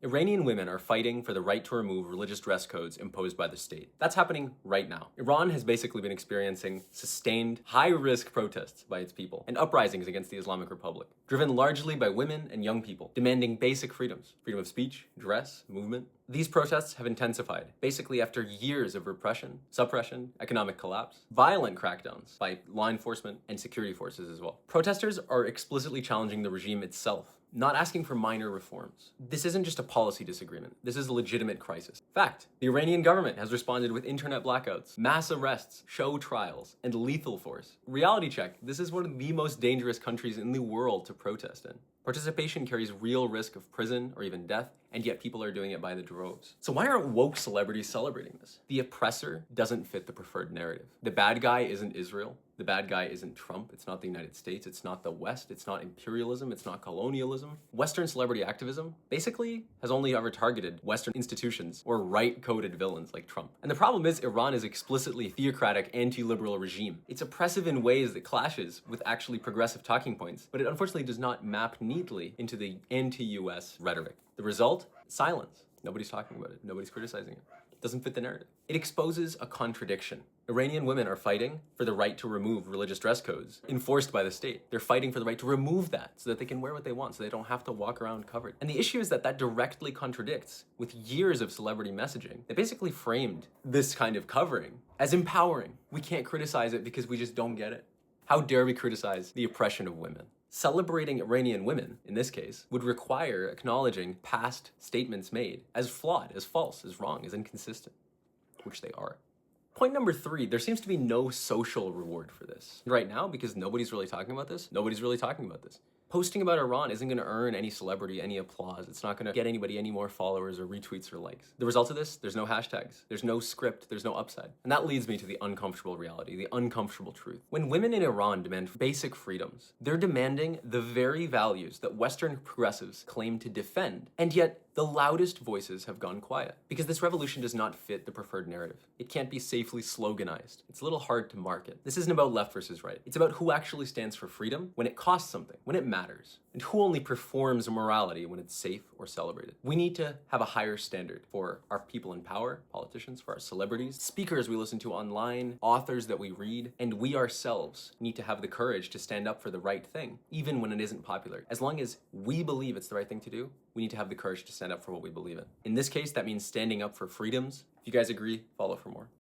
Iranian women are fighting for the right to remove religious dress codes imposed by the state. That's happening right now. Iran has basically been experiencing sustained, high-risk protests by its people and uprisings against the Islamic Republic, driven largely by women and young people, demanding basic freedoms: freedom of speech, dress, movement. These protests have intensified, basically after years of repression, suppression, economic collapse, violent crackdowns by law enforcement and security forces as well. Protesters are explicitly challenging the regime itself, not asking for minor reforms. This isn't just a policy disagreement. This is a legitimate crisis. Fact, the Iranian government has responded with internet blackouts, mass arrests, show trials, and lethal force. Reality check, this is one of the most dangerous countries in the world to protest in. Participation carries real risk of prison or even death, and yet people are doing it by the droves. So why aren't woke celebrities celebrating this? The oppressor doesn't fit the preferred narrative. The bad guy isn't Israel. The bad guy isn't Trump. It's not the United States. It's not the West. It's not imperialism. It's not colonialism. Western celebrity activism basically has only ever targeted Western institutions or right-coded villains like Trump. And the problem is Iran is explicitly a theocratic, anti-liberal regime. It's oppressive in ways that clashes with actually progressive talking points, but it unfortunately does not map neatly into the anti-US rhetoric. The result? Silence. Nobody's talking about it. Nobody's criticizing it. It doesn't fit the narrative. It exposes a contradiction. Iranian women are fighting for the right to remove religious dress codes enforced by the state. They're fighting for the right to remove that so that they can wear what they want, so they don't have to walk around covered. And the issue is that that directly contradicts with years of celebrity messaging that basically framed this kind of covering as empowering. We can't criticize it because we just don't get it. How dare we criticize the oppression of women? Celebrating Iranian women, in this case, would require acknowledging past statements made as flawed, as false, as wrong, as inconsistent, which they are. Point number 3, there seems to be no social reward for this. Right now, because nobody's really talking about this, Posting about Iran isn't going to earn any celebrity, any applause. It's not going to get anybody any more followers or retweets or likes. The result of this, there's no hashtags, there's no script, there's no upside. And that leads me to the uncomfortable reality, the uncomfortable truth. When women in Iran demand basic freedoms, they're demanding the very values that Western progressives claim to defend, and yet the loudest voices have gone quiet. Because this revolution does not fit the preferred narrative. It can't be safely sloganized. It's a little hard to market. This isn't about left versus right. It's about who actually stands for freedom when it costs something, when it matters, and who only performs morality when it's safe or celebrated. We need to have a higher standard for our people in power, politicians, for our celebrities, speakers we listen to online, authors that we read, and we ourselves need to have the courage to stand up for the right thing, even when it isn't popular. As long as we believe it's the right thing to do, we need to have the courage to stand up for what we believe in. In this case, that means standing up for freedoms. If you guys agree, follow for more.